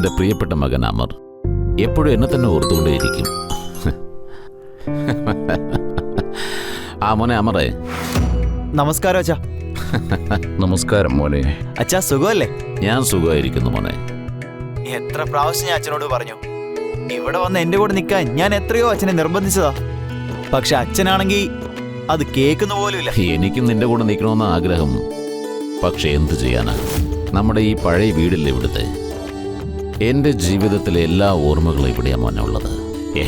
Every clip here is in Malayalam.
എന്റെ പ്രിയപ്പെട്ട മകൻ അമർ എപ്പോഴും എന്നെ തന്നെ ഓർത്തുകൊണ്ടേയിരിക്കും. ആ മോനെ അമറേ. നമസ്കാരം അച്ഛാ. നമസ്കാരം മോനെ. അച്ഛാ സുഖമല്ലേ? ഞാൻ സുഖമായിരിക്കുന്നു മോനെ. എത്ര പ്രാവശ്യം ഞാൻ അച്ഛനോട് പറഞ്ഞു ഇവിടെ വന്ന് എന്റെ കൂടെ നിൽക്കാൻ. ഞാൻ എത്രയോ അച്ഛനെ നിർബന്ധിച്ചതാ. പക്ഷെ അച്ഛനാണെങ്കിൽ അത് കേൾക്കുന്ന പോലുമില്ല. എനിക്കും നിന്റെ കൂടെ നിൽക്കണമെന്ന ആഗ്രഹം. പക്ഷെ എന്തു ചെയ്യാനാ, നമ്മുടെ ഈ പഴയ വീടില്ലേ ഇവിടുത്തെ. എൻ്റെ ജീവിതത്തിലെ എല്ലാ ഓർമ്മകളും ഇവിടെയാണ് മോനെ ഉള്ളത്.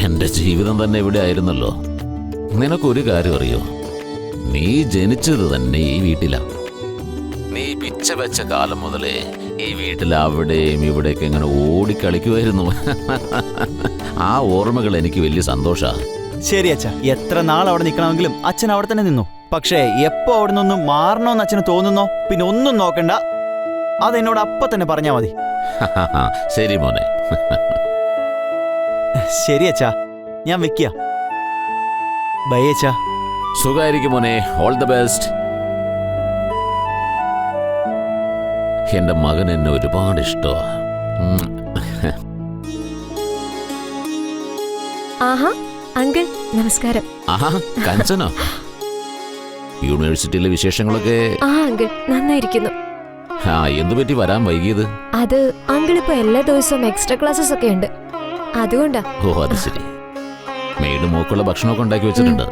എൻ്റെ ജീവിതം തന്നെ ഇവിടെ ആയിരുന്നല്ലോ. നിനക്കൊരു കാര്യം അറിയോ, നീ ജനിച്ചത് തന്നെ ഈ വീട്ടിലാണ്. നീ പിച്ച വെച്ച കാലം മുതലേ ഈ വീട്ടിൽ അവിടെയും ഇവിടെയൊക്കെ ഇങ്ങനെ ഓടിക്കളിക്കുമായിരുന്നു. ആ ഓർമ്മകൾ എനിക്ക് വലിയ സന്തോഷമാണ്. ശരി അച്ഛാ, എത്ര നാൾ അവിടെ നിൽക്കണമെങ്കിലും അച്ഛൻ അവിടെ തന്നെ നിന്നു. പക്ഷേ എപ്പോ അവിടെ നിന്നും മാറണോന്ന് അച്ഛന് തോന്നുന്നോ പിന്നെ ഒന്നും നോക്കണ്ട, അതെന്നോട് അപ്പൊ തന്നെ പറഞ്ഞാ മതി. ശരി മോനെ. ശരി അച്ഛാ, ഞാൻ വെക്കുക. ബൈ അച്ഛാ. സുഖമായിരിക്കും മോനെ. All the best. എന്റെ മകൻ എന്നെ ഒരുപാട് ഇഷ്ടമാണ്. ആഹാ അങ്കിൾ നമസ്കാരം. ആഹാ കഞ്ചനോ? യൂണിവേഴ്സിറ്റിയിലെ വിശേഷങ്ങളൊക്കെ? ആ അങ്കിൾ നന്നായിരിക്കുന്നു. ആ എന്തു പറ്റി വരാൻ വൈകിയത്? അത് അങ്കിൾ ഇപ്പൊ എല്ലാ ദിവസവും എക്സ്ട്രാ ക്ലാസ്സസ് ഒക്കെ ഉണ്ട്, അതുകൊണ്ടാ. ഓ അത് ശരി. മെയ്ഡ് മോക്കുള്ള ഭക്ഷണമൊക്കെ ഉണ്ടാക്കി വെച്ചിട്ടുണ്ട്,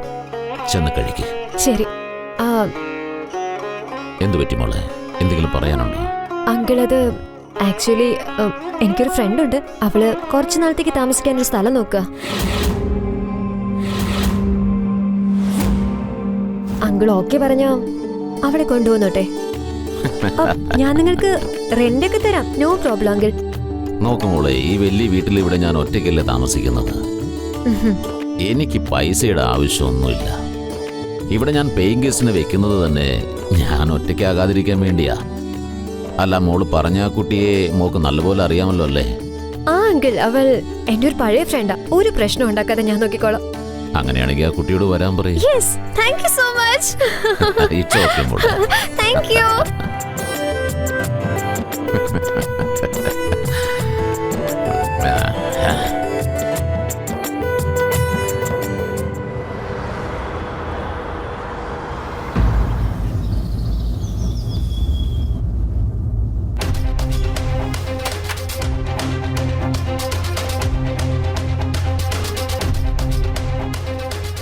ചെന്ന് കഴിക്ക്. ശരി. എന്തു പറ്റി മോളെ, എന്തെങ്കിലും പറയാനുണ്ടോ? അങ്കിൾ അത് ആക്ച്വലി എനിക്കൊരു ഫ്രണ്ട് ഉണ്ട്, അവള് കുറച്ചു നാളത്തേക്ക് താമസിക്കാൻ ഒരു സ്ഥലം നോക്കുക. അങ്കിൾ ഓക്കെ പറഞ്ഞോ അവിടെ കൊണ്ടുപോന്നോട്ടെ. ഞാൻ നിങ്ങൾക്ക് റെന്റ് ഒക്കെ തരാം, നോ പ്രോബ്ലം അങ്കിൾ. നോക്കുമോളെ, ഈ വലിയ വീട്ടിൽ ഇവിടെ ഞാൻ ഒറ്റയ്ക്കല്ലേ താമസിക്കുന്നത്. എനിക്ക് പൈസയുടെ ആവശ്യമൊന്നുമില്ല. ഇവിടെ ഞാൻ പേയിങ് ഗസ്റ്റിനെ വെക്കുന്നത് തന്നെ ഞാൻ ഒറ്റയ്ക്കാകാതിരിക്കാൻ വേണ്ടിയാ. അല്ല, മോള് പറഞ്ഞ ആ കുട്ടിയെ മോക്ക് നല്ലപോലെ അറിയാമല്ലോ അല്ലേ? ആ അങ്കിൾ, അവൾ എന്റെ ഒരു പഴയ ഫ്രണ്ടാ, ഒരു പ്രശ്നം ഉണ്ടാക്കാതെ ഞാൻ നോക്കിക്കോളാം. അങ്ങനെയാണെങ്കിൽ ആ കുട്ടിയോട് വരാൻ പറയും. Yes, thank you so much. It's okay മോളെ. Thank you.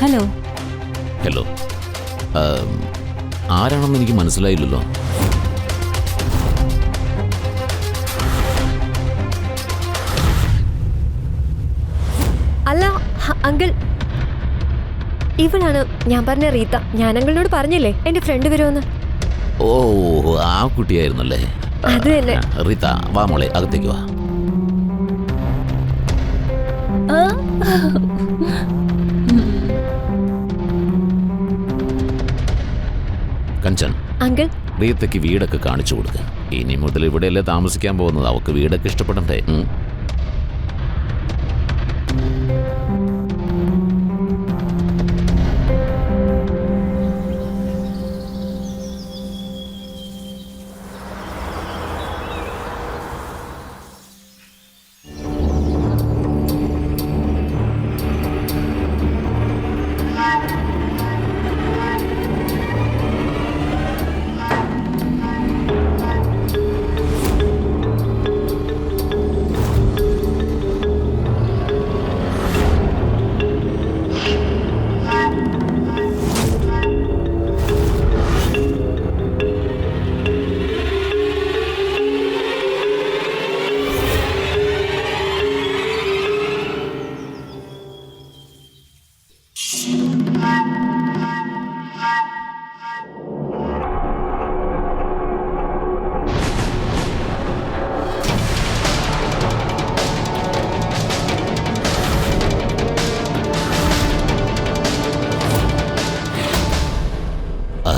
ഹലോ. ഹലോ. ആരാണെന്ന് എനിക്ക് മനസ്സിലായില്ലല്ലോ. അല്ല അങ്കിൾ, ഇവളാണ് ഞാൻ പറഞ്ഞ റീത്ത. ഞാൻ അങ്കിളിനോട് പറഞ്ഞില്ലേ എന്റെ ഫ്രണ്ട് വരുമെന്ന്. ഓ ആ കുട്ടിയായിരുന്നല്ലേ? അത് തന്നെ. റീത്ത വാ മോളെ, അകത്തേക്ക് വാ. കഞ്ചൻ, അങ്കിൾ റീത്തയ്ക്ക് വീടൊക്കെ കാണിച്ചു കൊടുക്കുക. ഇനി മുതൽ ഇവിടെയല്ലേ താമസിക്കാൻ പോകുന്നത്, അവൾക്ക് വീടൊക്കെ ഇഷ്ടപ്പെടണ്ടേ?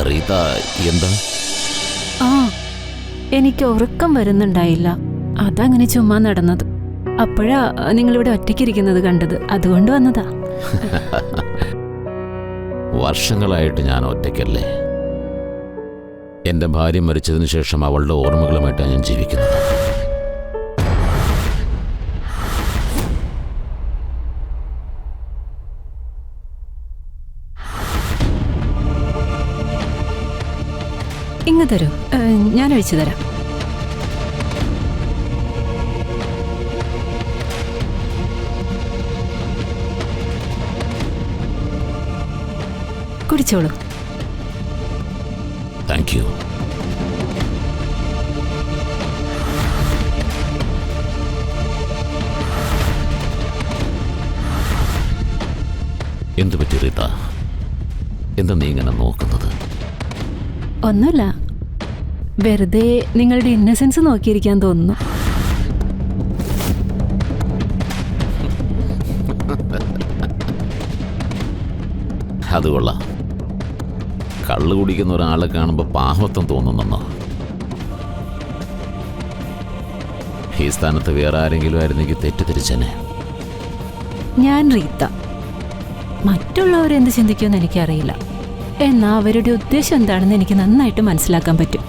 റീത്ത എന്താ? ആ എനിക്ക് ഉറക്കം വരുന്നുണ്ടായില്ല, അതങ്ങനെ ചുമ്മാ നടന്നത്. അപ്പോഴാ നിങ്ങളിവിടെ ഒറ്റയ്ക്കിരിക്കുന്നത് കണ്ടത്, അതുകൊണ്ട് വന്നതാ. വർഷങ്ങളായിട്ട് ഞാൻ ഒറ്റയ്ക്കല്ലേ. എൻ്റെ ഭാര്യ മരിച്ചതിന് ശേഷം അവളുടെ ഓർമ്മകളുമായിട്ടാണ് ഞാൻ ജീവിക്കുന്നത്. അങ്ങ് തരൂ, ഞാൻ ഒഴിച്ചു തരാം. കുടിച്ചോളൂ. Thank you. എന്തു പറ്റി റീത്ത? എന്താ നീ ഇങ്ങനെ നോക്കുന്നത്? ഒന്നുമില്ല, വെറുതെ നിങ്ങളുടെ ഇന്നസെൻസ് നോക്കിയിരിക്കാൻ തോന്നുന്നു. അത് കൊള്ളാം. കള്ളു കുടിക്കുന്ന ഒരാളെ കാണുമ്പോൾ പാവത്വം തോന്നുന്നെന്നോ? ഈ സ്ഥാനത്ത് വേറെ ആരെങ്കിലും ആയിരുന്നെങ്കിൽ തെറ്റിദ്ധരിച്ചനെ. ഞാൻ റീത്ത. മറ്റുള്ളവരെന്ത് ചിന്തിക്കുമെന്ന് എനിക്കറിയില്ല, എന്നാൽ അവരുടെ ഉദ്ദേശം എന്താണെന്ന് എനിക്ക് നന്നായിട്ട് മനസ്സിലാക്കാൻ പറ്റും.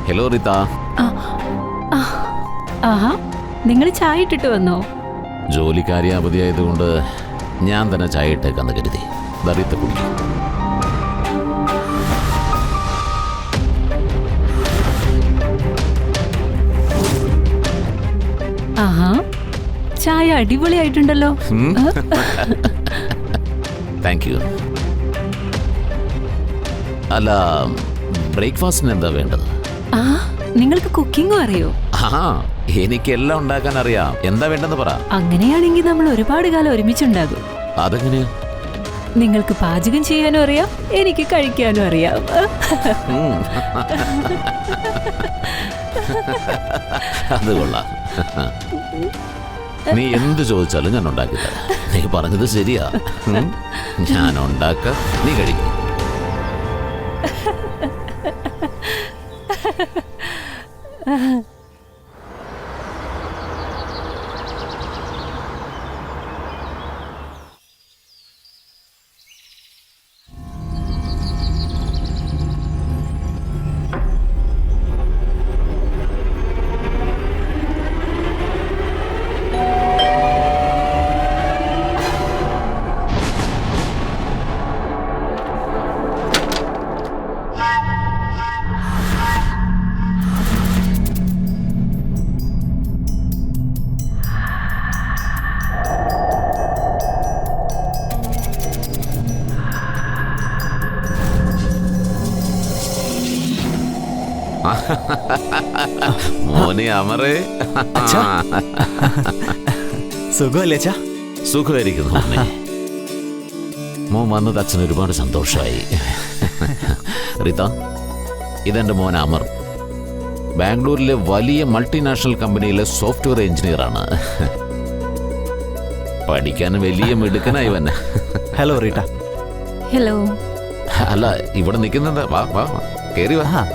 ഹലോ റീത്ത. ആഹാ, നിങ്ങൾ ചായ ഇട്ടിട്ട് വന്നോ? ജോലിക്കാരി അവധിയായതുകൊണ്ട് ഞാൻ തന്നെ ചായ ഇട്ടേക്കാന്ന് കരുതി. റീത്ത കുടിക്കും. ആഹാ, ചായ അടിപൊളിയായിട്ടുണ്ടല്ലോ. Thank you. അല്ല, ബ്രേക്ക്ഫാസ്റ്റിന് എന്താ വേണ്ടത്? ആ, നിങ്ങൾക്ക് കുക്കിംഗും അറിയോ? ആ, എനിക്കെല്ലാം ഉണ്ടാക്കാൻ അറിയാം. എന്താ വേണ്ടെന്ന് പറ. അങ്ങനെയാണെങ്കിൽ നമ്മൾ ഒരുപാട് കാലം ഒരുമിച്ചുണ്ടാകും. അതെങ്ങനെയാ? നിങ്ങൾക്ക് പാചകം ചെയ്യാനും അറിയാം, എനിക്ക് കഴിക്കാനും അറിയാം. അത് കൊള്ളാം. നീ എന്ത് ചോദിച്ചാലും ഞാൻ ഉണ്ടാക്കി തരാം. നീ പറഞ്ഞത് ശരിയാ. ഞാൻ ഉണ്ടാക്ക, നീ കഴിക്കും. മോനെ അമറേ, സുഖമല്ലേ അച്ഛാ? സുഖമായിരിക്കുന്നു മോനെ. മോൻ വന്നത് അച്ഛന് ഒരുപാട് സന്തോഷമായി. റീത്ത, ഇതെന്റെ മോൻ അമർ. ബാംഗ്ലൂരിലെ വലിയ മൾട്ടിനാഷണൽ കമ്പനിയിലെ സോഫ്റ്റ്വെയർ എഞ്ചിനീയറാണ്. പഠിക്കാൻ വലിയ മിടുക്കനായി വന്നെ. ഹലോ റീട്ട. ഹലോ. അല്ല, ഇവിടെ നിൽക്കുന്നുണ്ട്. വാ വാ, കേറി വാ.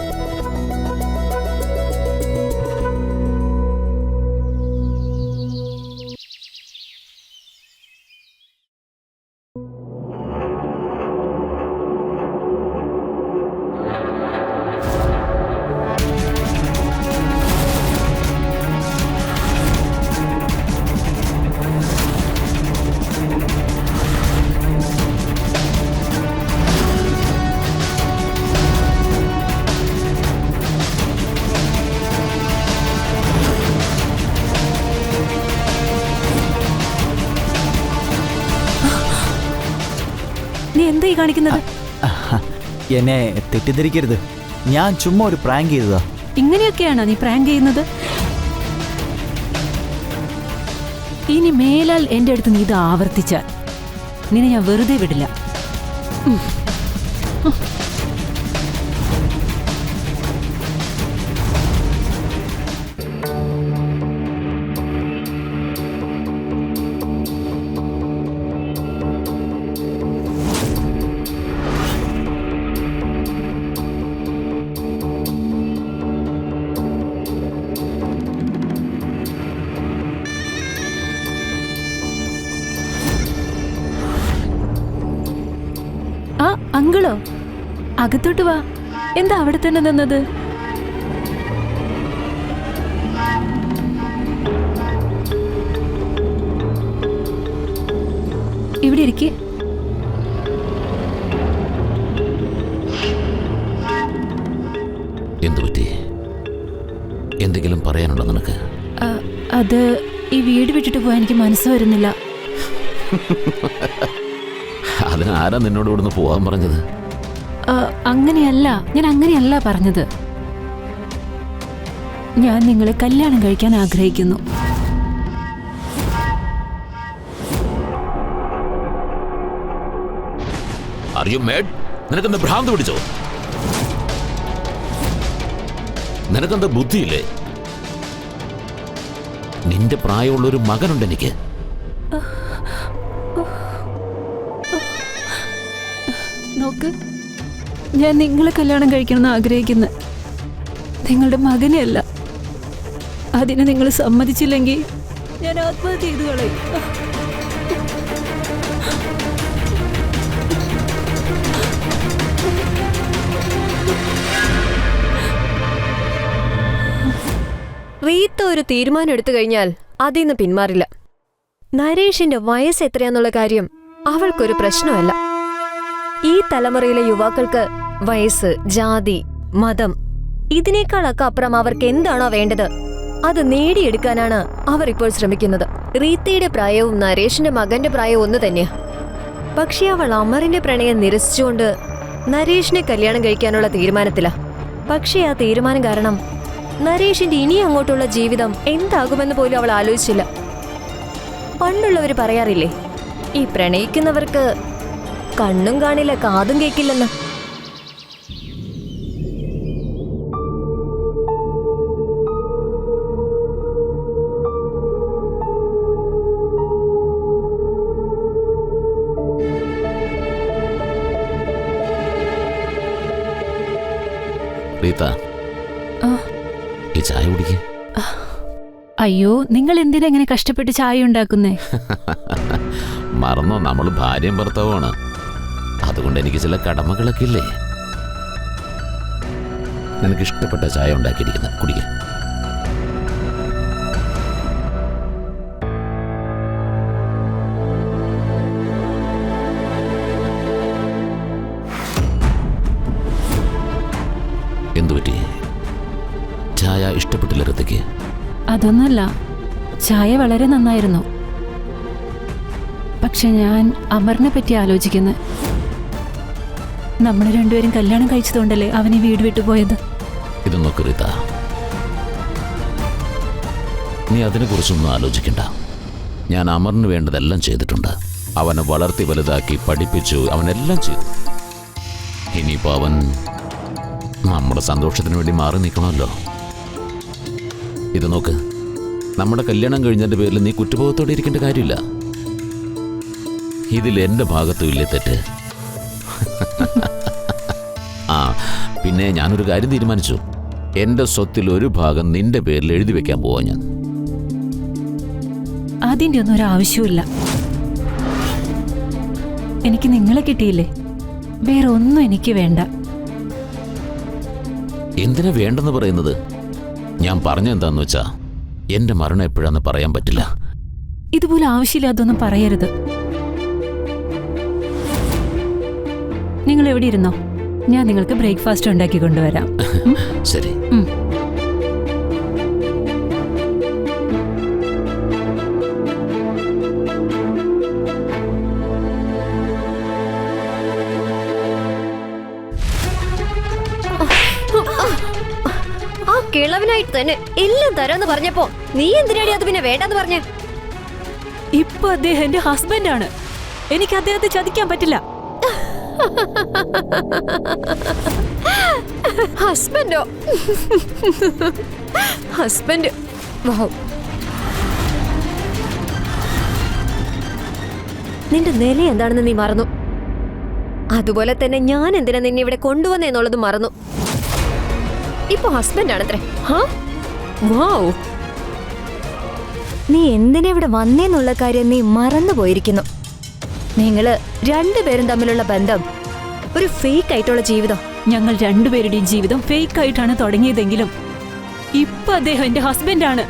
നീ എന്തായി കാണിക്കുന്നത്? എന്നെ തെറ്റിദ്ധരിക്കരുത്, ഞാൻ ചുമ്മാ ഒരു പ്രാങ്ക് ചെയ്തതാ. ഇങ്ങനെയൊക്കെയാണോ നീ പ്രാങ്ക് ചെയ്യുന്നത്? ഇനി മേലാൽ എന്റെ അടുത്ത് നീ ഇത് ആവർത്തിച്ചാൽ നിന്നെ ഞാൻ വെറുതെ വിടില്ല. ആ അങ്കിളോ? അകത്തോട്ട് വാ. എന്താ അവിടെ തന്നെ നിന്നത്? ഇവിടെ ഇരിക്കേ. എന്തുപറ്റി? എന്തെങ്കിലും പറയാനുണ്ടോ നിനക്ക്? അത് ഈ വീട് വിട്ടിട്ട് പോയാൻ എനിക്ക് മനസ്സ് വരുന്നില്ല. അതിന് ആരാ നിന്നോട് ഇവിടുന്ന് പോകാൻ പറഞ്ഞത്? അങ്ങനെയല്ല, ഞാൻ അങ്ങനെയല്ല പറഞ്ഞത്. ഞാൻ നിങ്ങളെ കല്യാണം കഴിക്കാൻ ആഗ്രഹിക്കുന്നു. നിനക്കെന്താ ഭ്രാന്ത് പിടിച്ചോ? നിനക്കെന്താ ബുദ്ധിയില്ലേ? നിന്റെ പ്രായമുള്ളൊരു മകനുണ്ട് എനിക്ക്. നോക്ക്, ഞാൻ നിങ്ങളെ കല്യാണം കഴിക്കണമെന്ന് ആഗ്രഹിക്കുന്നു, നിങ്ങളുടെ മകനെയല്ല. അതിന് നിങ്ങൾ സമ്മതിച്ചില്ലെങ്കിൽ ഞാൻ ആത്മഹത്യ ചെയ്തു കളയും. റീത്ത ഒരു തീരുമാനം എടുത്തു കഴിഞ്ഞാൽ അതിൽ നിന്ന് പിന്മാറില്ല. നരേഷിന്റെ വയസ്സ് എത്രയാന്നുള്ള കാര്യം അവൾക്കൊരു പ്രശ്നമല്ല. ഈ തലമുറയിലെ യുവാക്കൾക്ക് വയസ്സ്, ജാതി, മതം ഇതിനേക്കാളൊക്കെ അപ്പുറം അവർക്ക് എന്താണോ വേണ്ടത് അത് നേടിയെടുക്കാനാണ് അവർ ഇപ്പോൾ ശ്രമിക്കുന്നത്. റീത്തയുടെ പ്രായവും നരേഷിന്റെ മകന്റെ പ്രായവും ഒന്ന് തന്നെയാ. പക്ഷെ അവൾ അമറിന്റെ പ്രണയം നിരസിച്ചുകൊണ്ട് നരേഷിനെ കല്യാണം കഴിക്കാനുള്ള തീരുമാനത്തിലാ. പക്ഷേ ആ തീരുമാനം കാരണം നരേഷിന്റെ ഇനി അങ്ങോട്ടുള്ള ജീവിതം എന്താകുമെന്ന് പോലും അവൾ ആലോചിച്ചില്ല. പണ്ടുള്ളവർ പറയാറില്ലേ, ഈ പ്രണയിക്കുന്നവർക്ക് കണ്ണും കാണില്ല കാതും കേൾക്കില്ലെന്ന്. റീത്ത, ഈ ചായ കുടിക്കേ. അയ്യോ, നിങ്ങൾ എന്തിനാ ഇങ്ങനെ കഷ്ടപ്പെട്ട് ചായ ഉണ്ടാക്കുന്നേ? മറന്നോ, നമ്മൾ ഭാര്യയും ഭർത്താവുമാണ്. അതുകൊണ്ട് എനിക്ക് ചില കടമകളൊക്കെ ഇല്ലേ. നിനക്ക് ഇഷ്ടപ്പെട്ട ചായ ഉണ്ടാക്കിയിരിക്കുന്നത് കുടിക്കേ. എന്തുപറ്റി? ചായ ഇഷ്ടപ്പെട്ടില്ല ഋത്തിക്ക്? അതൊന്നുമല്ല, ചായ വളരെ നന്നായിരുന്നു. പക്ഷെ ഞാൻ അമറിനെ പറ്റി ആലോചിക്കുന്നത്. നമ്മൾ രണ്ടുപേരും കല്യാണം കഴിച്ചതുകൊണ്ടല്ലേ അവനെ വീട് വിട്ടു പോയത്. ഇത് നോക്ക് റീത്ത, നീ അതിനെക്കുറിച്ചൊന്നും ആലോചിക്കണ്ട. ഞാൻ അമറിന് വേണ്ടതെല്ലാം ചെയ്തിട്ടുണ്ട്. അവനെ വളർത്തി വലുതാക്കി പഠിപ്പിച്ചു, അവനെല്ലാം ചെയ്തു. ഇനിയിപ്പോൾ അവൻ നമ്മുടെ സന്തോഷത്തിന് വേണ്ടി മാറി നിൽക്കണമല്ലോ. ഇത് നോക്ക്, നമ്മുടെ കല്യാണം കഴിഞ്ഞതിൻ്റെ പേരിൽ നീ കുറ്റബോധത്തോടെ ഇരിക്കേണ്ട കാര്യമില്ല. ഇതിൽ എൻ്റെ ഭാഗത്തും ഇല്ലേ തെറ്റ്. ആ പിന്നെ ഞാനൊരു കാര്യം തീരുമാനിച്ചു. എൻ്റെ സ്വത്തിൽ ഒരു ഭാഗം നിന്റെ പേരിൽ എഴുതി വെക്കാൻ പോവാ ഞാൻ. അതിൻ്റെ ഒന്നും ഒരു ആവശ്യമില്ല. എനിക്ക് നിങ്ങളെ കിട്ടിയില്ലേ, വേറെ ഒന്നും എനിക്ക് വേണ്ട. എന്തിനാ വേണ്ടെന്ന് പറയുന്നത്? ഞാൻ പറഞ്ഞെന്താന്ന് വെച്ചാ, എന്റെ മരണം എപ്പോഴാന്ന് പറയാൻ പറ്റില്ല. ഇതുപോലെ ആവശ്യമില്ലാതൊന്നും പറയരുത്. നിങ്ങൾ എവിടെ ഇരുന്നോ, ഞാൻ നിങ്ങൾക്ക് ബ്രേക്ക്ഫാസ്റ്റ് ഉണ്ടാക്കി കൊണ്ടുവരാം. ശരി. ആ കിളവനായിട്ട് തന്നെ എല്ലാം തരാന്ന് പറഞ്ഞപ്പോ നീ എന്തിനാടി അത് പിന്നെ വേണ്ടെന്ന് പറഞ്ഞ? ഇപ്പൊ അദ്ദേഹം എന്റെ ഹസ്ബൻഡാണ്. എനിക്ക് അദ്ദേഹത്തെ ചതിക്കാൻ പറ്റില്ല. ഹസ്ബൻഡോ? ഹസ്ബൻഡ്? വൗ, നിന്റെ നില എന്താണെന്ന് നീ മറന്നു. അതുപോലെ തന്നെ ഞാൻ എന്തിനാ നിന്നെ ഇവിടെ കൊണ്ടുവന്നെന്നുള്ളത് മറന്നു. ഇപ്പൊ ഹസ്ബൻഡ് ആണത്രേ. വൗ, നീ എന്തിനാ ഇവിടെ വന്നേന്നുള്ള കാര്യം നീ മറന്നു പോയിരിക്കുന്നു. നിങ്ങള് രണ്ടുപേരും തമ്മിലുള്ള ബന്ധം ഒരു ഫേക്ക് ആയിട്ടുള്ള ജീവിതം. ഞങ്ങൾ രണ്ടുപേരുടെയും ജീവിതം ഫേക്ക് ആയിട്ടാണ് തുടങ്ങിയതെങ്കിലും ഇപ്പൊ അദ്ദേഹം എന്റെ ഹസ്ബൻഡാണ്.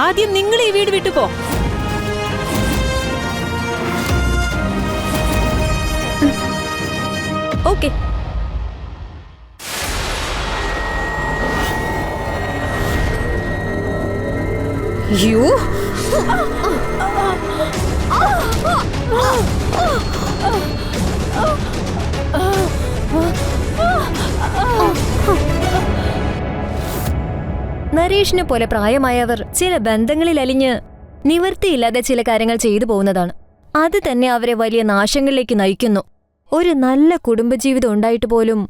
ആദ്യം നിങ്ങൾ ഈ വീട് വിട്ടു പോ. ഓക്കെ. യു നരേഷിനെ പോലെ പ്രായമായവർ ചില ബന്ധങ്ങളിൽ അലിഞ്ഞ് നിവൃത്തിയില്ലാതെ ചില കാര്യങ്ങൾ ചെയ്തു പോകുന്നതാണ്. അത് തന്നെ അവരെ വലിയ നാശങ്ങളിലേക്ക് നയിക്കുന്നു. ഒരു നല്ല കുടുംബജീവിതം ഉണ്ടായിട്ട് പോലും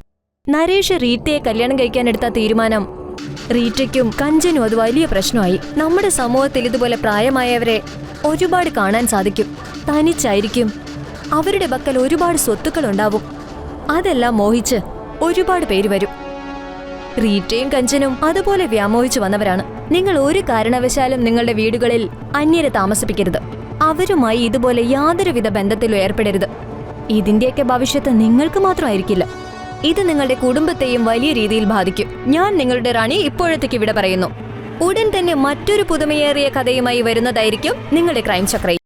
നരേഷ് റീറ്റയെ കല്യാണം കഴിക്കാനെടുത്ത തീരുമാനം റീറ്റയ്ക്കും കഞ്ചനും അത് വലിയ പ്രശ്നമായി. നമ്മുടെ സമൂഹത്തിൽ ഇതുപോലെ പ്രായമായവരെ ഒരുപാട് കാണാൻ സാധിക്കും. തനിച്ചായിരിക്കും. അവരുടെ പക്കൽ ഒരുപാട് സ്വത്തുക്കൾ ഉണ്ടാവും. അതെല്ലാം മോഹിച്ച് ഒരുപാട് പേര് വരും. റീറ്റയും കഞ്ചനും അതുപോലെ വ്യാമോഹിച്ചു വന്നവരാണ്. നിങ്ങൾ ഒരു കാരണവശാലും നിങ്ങളുടെ വീടുകളിൽ അന്യരെ താമസിപ്പിക്കരുത്. അവരുമായി ഇതുപോലെ യാതൊരുവിധ ബന്ധത്തിലും ഏർപ്പെടരുത്. ഇതിന്റെയൊക്കെ ഭവിഷ്യത്ത് നിങ്ങൾക്ക് മാത്രമായിരിക്കില്ല, ഇത് നിങ്ങളുടെ കുടുംബത്തെയും വലിയ രീതിയിൽ ബാധിക്കും. ഞാൻ നിങ്ങളുടെ റാണി ഇപ്പോഴത്തേക്ക് ഇവിടെ പറയുന്നു. ഉടൻ തന്നെ മറ്റൊരു പുതുമയേറിയ കഥയുമായി വരുന്നതായിരിക്കും നിങ്ങളുടെ ക്രൈം ചക്രയിൽ.